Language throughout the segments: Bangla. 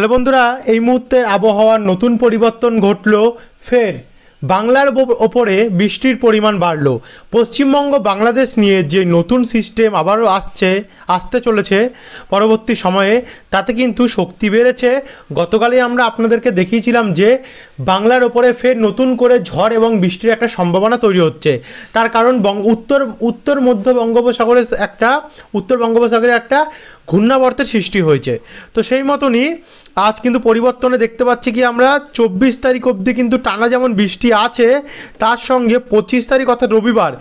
হ্যালো বন্ধুরা, এই মুহূর্তে আবহাওয়ার নতুন পরিবর্তন ঘটলো। ফের বাংলার ওপরে বৃষ্টির পরিমাণ বাড়লো। পশ্চিমবঙ্গ বাংলাদেশ নিয়ে যে নতুন সিস্টেম আবারও আসতে চলেছে পরবর্তী সময়ে, তাতে কিন্তু শক্তি বেড়েছে। গতকালই আমরা আপনাদেরকে দেখিয়েছিলাম যে বাংলার ওপরে ফের নতুন করে ঝড় এবং বৃষ্টির একটা সম্ভাবনা তৈরি হচ্ছে। তার কারণ উত্তর মধ্য বঙ্গোপসাগরে একটা ঘূর্ণাবর্তের সৃষ্টি হয়েছে। তো সেই মতনই আজ কিন্তু পরিবর্তনে দেখতে পাচ্ছি কি আমরা 24 তারিখ অবধি কিন্তু টানা যেমন বৃষ্টি আছে, তার সঙ্গে 25 তারিখ অর্থাৎ রবিবার,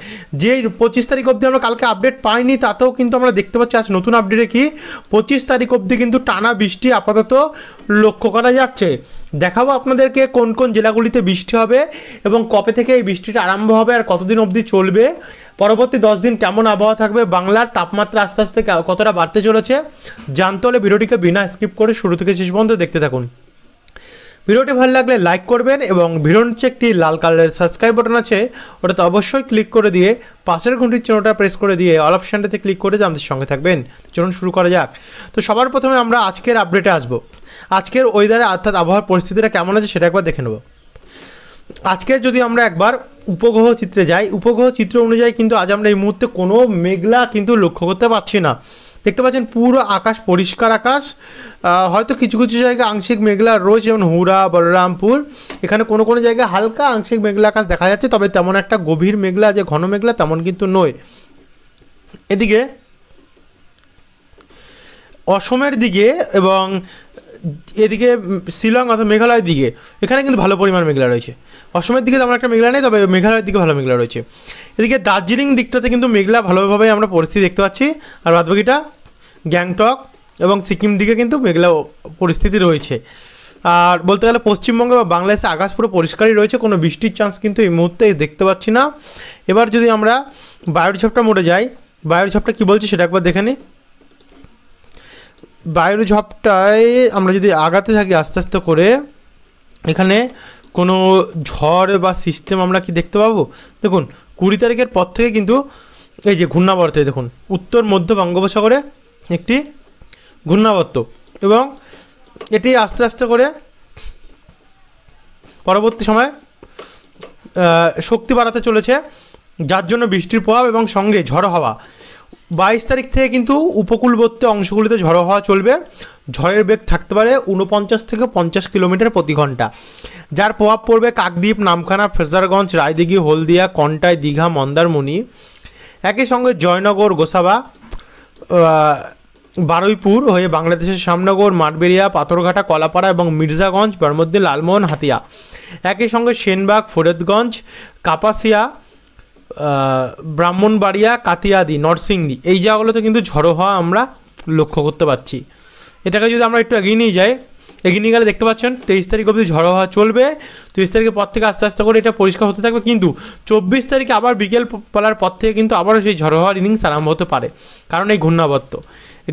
যেই 25 তারিখ অবধি আমরা কালকে আপডেট পাইনি, তাতেও কিন্তু আমরা দেখতে পাচ্ছি আজ নতুন আপডেটে কি 25 তারিখ অবধি কিন্তু টানা বৃষ্টি আপাতত লক্ষ্য করা যাচ্ছে। দেখাবো আপনাদেরকে কোন কোন জেলাগুলিতে বৃষ্টি হবে এবং কবে থেকে এই বৃষ্টিটা আরম্ভ হবে আর কতদিন অবধি চলবে। পরবর্তী 10 দিন কেমন আবহাওয়া থাকবে, বাংলার তাপমাত্রা আস্তে আস্তে কতটা বাড়তে চলেছে, জানতে হলে ভিডিওটিকে বিনা স্কিপ করে শুরু থেকে শেষ পর্যন্ত দেখতে থাকুন। ভিডিওটি ভালো লাগলে লাইক করবেন এবং ভিডিওর নিচে একটি লাল কালারের সাবস্ক্রাইব বাটন আছে, ওটাতে অবশ্যই ক্লিক করে দিয়ে পাশের ঘন্টির চিহ্নটা প্রেস করে দিয়ে অল অপশানটাতে ক্লিক করে দিয়ে আমাদের সঙ্গে থাকবেন। চলুন শুরু করা যাক। তো সবার প্রথমে আমরা আজকের আপডেটে আসব। আজকের ওয়েদারে অর্থাৎ আবহাওয়ার পরিস্থিতিটা কেমন আছে সেটা একবার দেখে নেব। আজকে যদি আমরা একবার উপগ্রহ চিত্রে যাই, উপগ্রহ চিত্র অনুযায়ী কিন্তু আজ আমরা এই মুহূর্তে কোনো মেঘলা কিন্তু লক্ষ্য করতে পারছি না। দেখতে পাচ্ছেন পুরো আকাশ পরিষ্কার আকাশ, হয়তো কিছু কিছু জায়গায় আংশিক মেঘলা রয়েছে, যেমন হুড়া, বলরামপুর, এখানে কোনো কোনো জায়গায় হালকা আংশিক মেঘলা আকাশ দেখা যাচ্ছে, তবে তেমন একটা গভীর মেঘলা যে ঘন মেঘলা তেমন কিন্তু নয়। এদিকে অসমের দিকে এবং এদিকে শিলং অথবা মেঘালয়ের দিকে এখানে কিন্তু ভালো পরিমাণ মেঘলা রয়েছে। অসমের দিকে তেমন একটা মেঘলা নেই, তবে মেঘালয়ের দিকে ভালো মেঘলা রয়েছে। এদিকে দার্জিলিং দিকটাতে কিন্তু মেঘলা ভালোভাবে আমরা পরিস্থিতি দেখতে পাচ্ছি, আর বাদবাকিটা গ্যাংটক এবং সিকিম দিকে কিন্তু মেঘলা পরিস্থিতি রয়েছে। আর বলতে গেলে পশ্চিমবঙ্গ বা বাংলাদেশে আকাশ পুরো পরিষ্কারই রয়েছে, কোনো বৃষ্টির চান্স কিন্তু এই মুহূর্তে দেখতে পাচ্ছি না। এবার যদি আমরা বায়ুর ঝাপটা মোড়ে যাই, বায়ুর ঝাপটা কী বলছি সেটা একবার দেখে নিই। বায়ুর ঝাপটায় আমরা যদি আগাতে থাকি আস্তে আস্তে করে, এখানে কোনো ঝড় বা সিস্টেম আমরা কি দেখতে পাবো? দেখুন 20 তারিখের পর থেকে কিন্তু এই যে ঘূর্ণাবর্ত, দেখুন উত্তর মধ্য বঙ্গোপসাগরে একটি ঘূর্ণাবর্ত, এবং এটি আস্তে আস্তে করে পরবর্তী সময় শক্তি বাড়াতে চলেছে, যার জন্য বৃষ্টির প্রভাব এবং সঙ্গে ঝড়ো হাওয়া। 22 তারিখ থেকে কিন্তু উপকূলবর্তী অংশগুলিতে ঝড়ো হাওয়া চলবে। ঝড়ের বেগ থাকতে পারে 49 থেকে 50 কিলোমিটার প্রতি ঘন্টা, যার প্রভাব পড়বে কাকদ্বীপ, নামখানা, ফ্রেজারগঞ্জ, রায়দিঘি, হলদিয়া, কন্টাই, দীঘা, মন্দারমণি, একই সঙ্গে জয়নগর, গোসাবা, বারুইপুর হয়ে বাংলাদেশের শ্যামনগর, মাঠবেড়িয়া, পাথরঘাটা, কলাপাড়া এবং মির্জাগঞ্জ, বরমদ্দি, লালমোহন, হাতিয়া, একই সঙ্গে সেনবাগ, ফরিদগঞ্জ, কাপাসিয়া, ব্রাহ্মণবাড়িয়া, কাতিয়াদি, নরসিংদী, এই জায়গাগুলোতে কিন্তু ঝড়ো হওয়া আমরা লক্ষ্য করতে পারছি। এটাকে যদি আমরা একটু এগিয়ে নিয়ে যাই, এগিয়ে নিয়ে গেলে দেখতে পাচ্ছেন 23 তারিখ অবধি ঝড়ো হওয়া চলবে। 23 তারিখের পর থেকে আস্তে আস্তে করে এটা পরিষ্কার হতে থাকবে, কিন্তু 24 তারিখে আবার বিকেল বেলার পর থেকে কিন্তু আবারও সেই ঝড়ো হওয়ার ইনিংস আরম্ভ হতে পারে, কারণ এই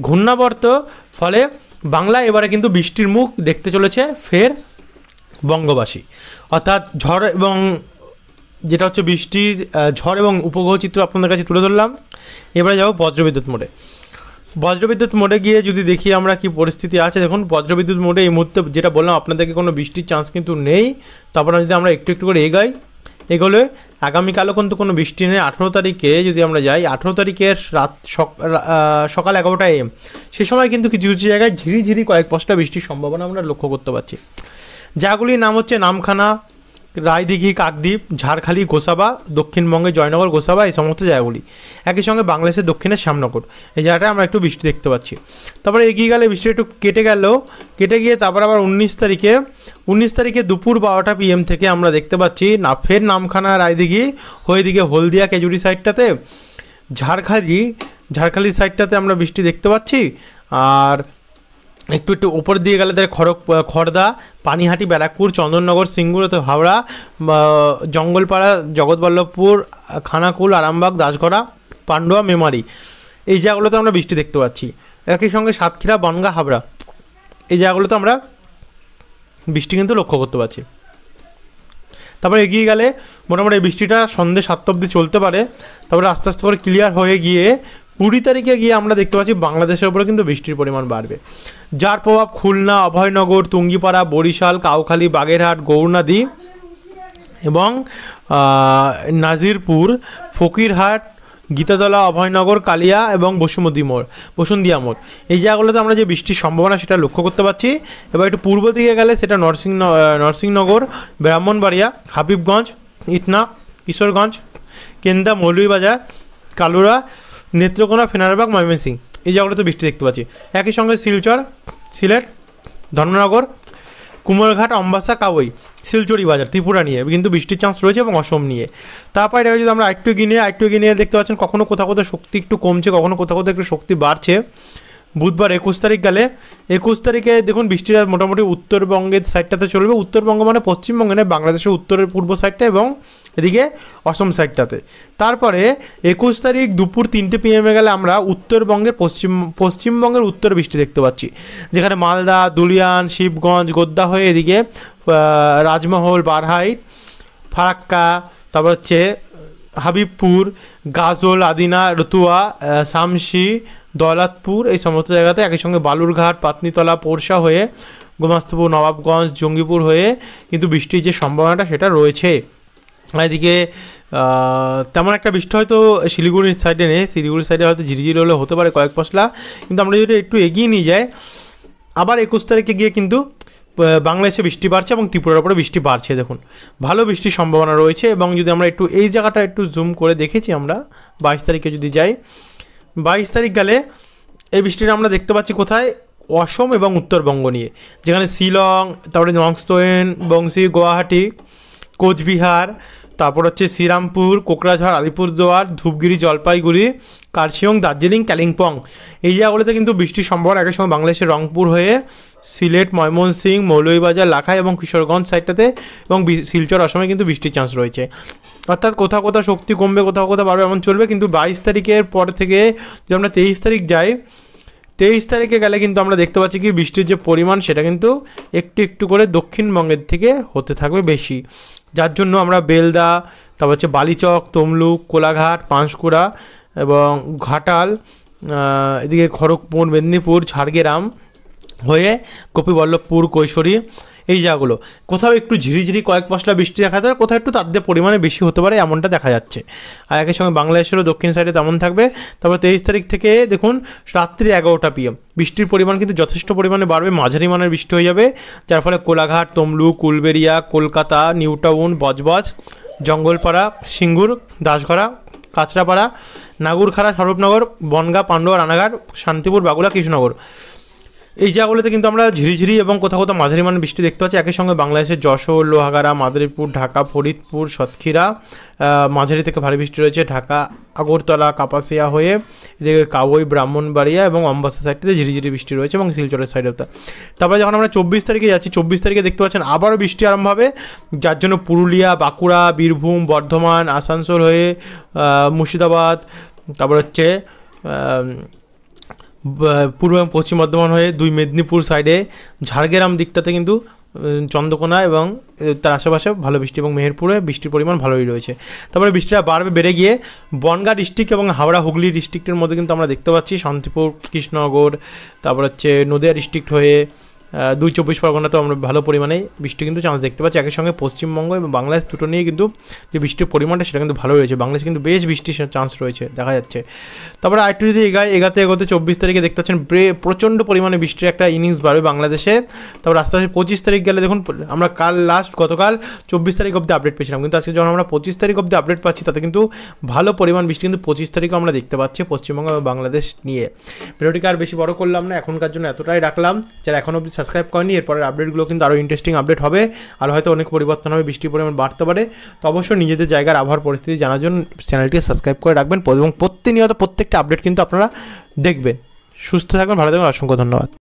ঘূর্ণাবর্ত ফলে বাংলায় এবারে কিন্তু বৃষ্টির মুখ দেখতে চলেছে ফের বঙ্গবাসী। অর্থাৎ ঝড় এবং যেটা হচ্ছে বৃষ্টির ঝড় এবং উপগ্রহ চিত্র আপনাদের কাছে তুলে ধরলাম। এবারে যাবো বজ্রবিদ্যুৎ মোডে। বজ্রবিদ্যুৎ মোডে গিয়ে যদি দেখি আমরা কি পরিস্থিতি আছে, দেখুন বজ্রবিদ্যুৎ মোডে এই মুহূর্তে যেটা বললাম আপনাদেরকে কোনো বৃষ্টির চান্স কিন্তু নেই। তারপরে যদি আমরা একটু একটু করে এগোলে আগামীকালও কিন্তু কোনো বৃষ্টি নেই। 18 তারিখে যদি আমরা যাই, 18 তারিখের সকাল 11টা AM, সে সময় কিন্তু কিছু কিছু জায়গায় ঝিরিঝিরি কয়েক পশলা বৃষ্টির সম্ভাবনা আমরা লক্ষ্য করতে পারছি। যাগুলির নাম হচ্ছে নামখানা, রায়দিঘি, কাকদ্বীপ, ঝাড়খালি, গোসাবা, দক্ষিণবঙ্গে জয়নগর, গোসাবা, এই সমস্ত জায়গাগুলি, একই সঙ্গে বাংলাদেশের দক্ষিণের শ্যামনগর, এই জায়গাটায় আমরা একটু বৃষ্টি দেখতে পাচ্ছি। তারপরে এগিয়ে গেলে বৃষ্টি একটু কেটে গিয়ে তারপর আবার 19 তারিখে দুপুর 12টা PM থেকে আমরা দেখতে পাচ্ছি ফের নামখানা, রায়দিঘি হয়ে দিকে হলদিয়া, কেজুরি সাইডটাতে, ঝাড়খালির সাইডটাতে আমরা বৃষ্টি দেখতে পাচ্ছি। আর একটু উপর দিয়ে গেলে খড়দা, পানিহাটি, ব্যারাকপুর, চন্দননগর, সিঙ্গুর, হাওড়া, জঙ্গলপাড়া, জগৎবল্লভপুর, খানাকুল, আরামবাগ, দাসগড়া, পান্ডুয়া, মেমারি, এই জায়গাগুলোতে আমরা বৃষ্টি দেখতে পাচ্ছি। একই সঙ্গে সাতক্ষীরা, বনগাঁ, হাবড়া, এই জায়গাগুলোতে আমরা বৃষ্টি কিন্তু লক্ষ্য করতে পারছি। তারপরে এগিয়ে গেলে মোটামুটি এই বৃষ্টিটা সন্ধ্যে 7টা অবধি চলতে পারে, তারপরে আস্তে আস্তে করে ক্লিয়ার হয়ে গিয়ে 20 তারিখে গিয়ে আমরা দেখতে পাচ্ছি বাংলাদেশের উপরে কিন্তু বৃষ্টির পরিমাণ বাড়বে, যার প্রভাব খুলনা, অভয়নগর, টুঙ্গিপাড়া, বরিশাল, কাউখালী, বাগেরহাট, গৌরনদী এবং নাজিরপুর, ফকিরহাট, গীতাতলা, অভয়নগর, কালিয়া এবং বসুন্ধিয়া মোড়, এই জায়গাগুলোতে আমরা যে বৃষ্টির সম্ভাবনা সেটা লক্ষ্য করতে পারছি। এবার একটু পূর্ব দিকে গেলে সেটা নরসিংনগর, ব্রাহ্মণবাড়িয়া, হাবিবগঞ্জ, ইটনা, কিশোরগঞ্জ, কেন্দা, মৌলভীবাজার, কালুরা, নেত্রকোনা, ফেনারবাগ, ময়মনসিংহ, এই জায়গাগুলোতে বৃষ্টি দেখতে পাচ্ছি। একই সঙ্গে শিলচর, সিলেট, ধর্মনগর, কুমারঘাট, অম্বাসা, কাউই, শিলচরি বাজার, ত্রিপুরা নিয়ে কিন্তু বৃষ্টির চান্স রয়েছে এবং অসম নিয়ে। তারপরে এটাকে যদি আমরা একটু এগিয়ে নিয়ে দেখতে পাচ্ছেন কখনো কোথাও শক্তি একটু কমছে, কখনো কোথাও একটু শক্তি বাড়ছে। বুধবার 21 তারিখ গেলে 21 তারিখে দেখুন বৃষ্টিটা মোটামুটি উত্তরবঙ্গের সাইডটাতে চলবে। উত্তরবঙ্গ মানে পশ্চিমবঙ্গে নয়, বাংলাদেশের উত্তরের পূর্ব সাইডটা এবং এদিকে অসম সাইডটাতে। তারপরে 21 তারিখ দুপুর 3টে PM গেলে আমরা উত্তরবঙ্গের পশ্চিমবঙ্গের উত্তরে বৃষ্টি দেখতে পাচ্ছি, যেখানে মালদা, দুলিয়ান, শিবগঞ্জ, গোদ্দা হয়ে এদিকে রাজমহল, বারহাইট, ফারাক্কা, তারপর হচ্ছে হাবিবপুর, গাজল, আদিনা, রতুয়া, শামসি, দৌলতপুর, এই সমস্ত জায়গাতে একই সঙ্গে বালুরঘাট, পাতনিতলা, পোরশা হয়ে গোমাস্তপুর, নবাবগঞ্জ, জঙ্গিপুর হয়ে কিন্তু বৃষ্টির যে সম্ভাবনাটা সেটা রয়েছে। এদিকে তেমন একটা বৃষ্টি হয়তো শিলিগুড়ির সাইডে নেই, শিলিগুড়ির সাইডে হয়তো ঝিরিঝিরি হলে হতে পারে কয়েক পশলা, কিন্তু আমরা যদি একটু এগিয়ে নিয়ে যাই আবার 21 তারিখে গিয়ে কিন্তু বাংলাদেশে বৃষ্টি বাড়ছে এবং ত্রিপুরার উপরে বৃষ্টি বাড়ছে। দেখুন ভালো বৃষ্টির সম্ভাবনা রয়েছে। এবং যদি আমরা একটু এই জায়গাটা একটু জুম করে দেখেছি, আমরা 22 তারিখে যদি যাই, 22 তারিখ গেলে এই বৃষ্টিটা আমরা দেখতে পাচ্ছি কোথায়, অসম এবং উত্তরবঙ্গ নিয়ে, যেখানে শিলং, তারপরে নংস্তোয়েন, বংশী, গুয়াহাটি, কোচবিহার, তারপর হচ্ছে শ্রীরামপুর, কোকরাঝাড়, আলিপুরদুয়ার, ধূপগুড়ি, জলপাইগুড়ি, কার্শিয়ং, দার্জিলিং, কালিম্পং, এই জায়গাগুলোতে কিন্তু বৃষ্টির সম্ভাবনা একই সঙ্গে বাংলাদেশের রংপুর হয়ে সিলেট, ময়মনসিংহ, মৌলভীবাজার, লাখাই এবং কিশোরগঞ্জ সাইডটাতে এবং শিলচর, অসমে কিন্তু বৃষ্টির চান্স রয়েছে। অর্থাৎ কোথাও কোথাও শক্তি কমবে, কোথাও কোথাও বাড়বে, এমন চলবে। কিন্তু 22 তারিখের পর থেকে যদি আমরা 23 তারিখ যাই, 23 তারিখে গেলে কিন্তু আমরা দেখতে পাচ্ছি কি বৃষ্টির যে পরিমাণ সেটা কিন্তু একটু একটু করে দক্ষিণবঙ্গের থেকে হতে থাকবে বেশি, যার জন্য আমরা বেলদা, তারপর হচ্ছে বালিচক, তমলুক, কোলাঘাট, পাঁশকুড়া এবং ঘাটাল, এদিকে খড়গপুর, মেদিনীপুর, ঝাড়গ্রাম হয়ে গোপীবল্লভপুর, কৈশোরী, এই জায়গাগুলো কোথাও একটু ঝিরিঝিরি কয়েক পশলা বৃষ্টি দেখা যায়, কোথাও একটু তার পরিমাণে বেশি হতে পারে এমনটা দেখা যাচ্ছে। আর একই সঙ্গে বাংলাদেশেরও দক্ষিণ সাইডে তেমন থাকবে। তারপর 23 তারিখ থেকে দেখুন রাত্রি 11টা PM বৃষ্টির পরিমাণ কিন্তু যথেষ্ট পরিমাণে বাড়বে, মাঝারি মানের বৃষ্টি হয়ে যাবে, যার ফলে কোলাঘাট, তমলুক, উলবেড়িয়া, কলকাতা, নিউ টাউন, বজবজ, জঙ্গলপাড়া, সিঙ্গুর, দাসগড়া, কাঁচরাপাড়া, নাগুরখাড়া, স্বরূপনগর, বনগাঁ, পান্ডুয়া, রানাঘাট, শান্তিপুর, বাগুলা, কৃষ্ণনগর, এই জায়গাগুলোতে কিন্তু আমরা ঝিরিঝিরি এবং কোথাও কোথাও মাঝারি মানের বৃষ্টি দেখতে পাচ্ছি। একই সঙ্গে বাংলাদেশের যশোর, লোহাগাড়া, মাদারীপুর, ঢাকা, ফরিদপুর, সাতক্ষীরা মাঝারি থেকে ভারী বৃষ্টি রয়েছে, ঢাকা, আগরতলা, কাপাসিয়া হয়ে এদিকে কাউই, ব্রাহ্মণবাড়িয়া এবং অম্বাসা সাইডটাতে ঝিরিঝিরি বৃষ্টি রয়েছে এবং শিলচরের সাইডেও। তারপরে যখন আমরা 24 তারিখে যাচ্ছি, 24 তারিখে দেখতে পাচ্ছেন আবারও বৃষ্টি আরম্ভ হবে, যার জন্য পুরুলিয়া, বাঁকুড়া, বীরভূম, বর্ধমান, আসানসোল হয়ে মুর্শিদাবাদ, তারপর হচ্ছে পূর্ব এবং পশ্চিম বর্ধমান হয়ে 2 মেদিনীপুর সাইডে ঝাড়গ্রাম দিকটাতে কিন্তু চন্দ্রকোনা এবং তার আশেপাশে ভালো বৃষ্টি এবং মেহেরপুরে বৃষ্টির পরিমাণ ভালোই রয়েছে। তারপরে বৃষ্টিটা বেড়ে গিয়ে বনগাঁ ডিস্ট্রিক্ট এবং হাওড়া হুগলি ডিস্ট্রিক্টের মধ্যে কিন্তু আমরা দেখতে পাচ্ছি শান্তিপুর, কৃষ্ণনগর, তারপর হচ্ছে নদিয়া ডিস্ট্রিক্ট হয়ে 2 24 পরগনাতেও আমরা ভালো পরিমাণে বৃষ্টি কিন্তু চান্স দেখতে পাচ্ছি। একই সঙ্গে পশ্চিমবঙ্গ এবং বাংলাদেশ দুটো নিয়ে কিন্তু যে বৃষ্টির পরিমাণটা সেটা কিন্তু ভালো রয়েছে, বাংলাদেশে কিন্তু বেশ বৃষ্টির চান্স রয়েছে দেখা যাচ্ছে। তারপরে আরেকটু যদি এগাতে 24 তারিখে দেখতে পাচ্ছেন প্রচণ্ড পরিমাণে বৃষ্টির একটা ইনিংস বাড়বে বাংলাদেশে। তারপর আস্তে আস্তে 25 তারিখ গেলে দেখুন আমরা গতকাল 24 তারিখ অবধি আপডেট পেয়েছিলাম, কিন্তু আজকে যখন আমরা 25 তারিখ অবধি আপডেট পাচ্ছি তাতে কিন্তু ভালো পরিমাণ বৃষ্টি কিন্তু 25 তারিখও আমরা দেখতে পাচ্ছি পশ্চিমবঙ্গ এবং বাংলাদেশ নিয়ে। ভিডিওটিকে আর বেশি বড় করলাম না, এখনকার জন্য এতটাই রাখলাম। যারা এখন অবধি সাবস্ক্রাইব করেনি এরপরের আপডেটগুলো কিন্তু আরও ইন্টারেস্টিং আপডেট হবে, আর হয়তো অনেক পরিবর্তন হবে, বৃষ্টির পরিমাণ বাড়তে পারে। তো অবশ্যই নিজেদের জায়গার আবহাওয়ার পরিস্থিতি জানার জন্য চ্যানেলটিকে সাবস্ক্রাইব করে রাখবেন এবং প্রতিনিয়ত প্রত্যেকটা আপডেট কিন্তু আপনারা দেখবেন। সুস্থ থাকবেন, ভালো থাকবেন, অসংখ্য ধন্যবাদ।